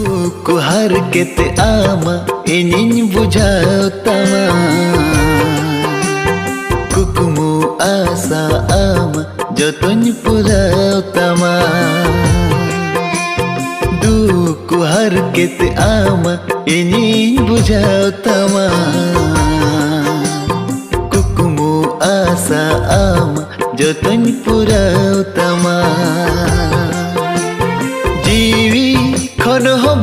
दुख हार केते आमा इनिन बुझाओ तमा कुकुमु आशा आमा जतन पुराओ तमा दुख हार केते आमा इनिन बुझाओ तमा कुकुमु आशा आमा जतन पुराओ तमा जीवी खन हो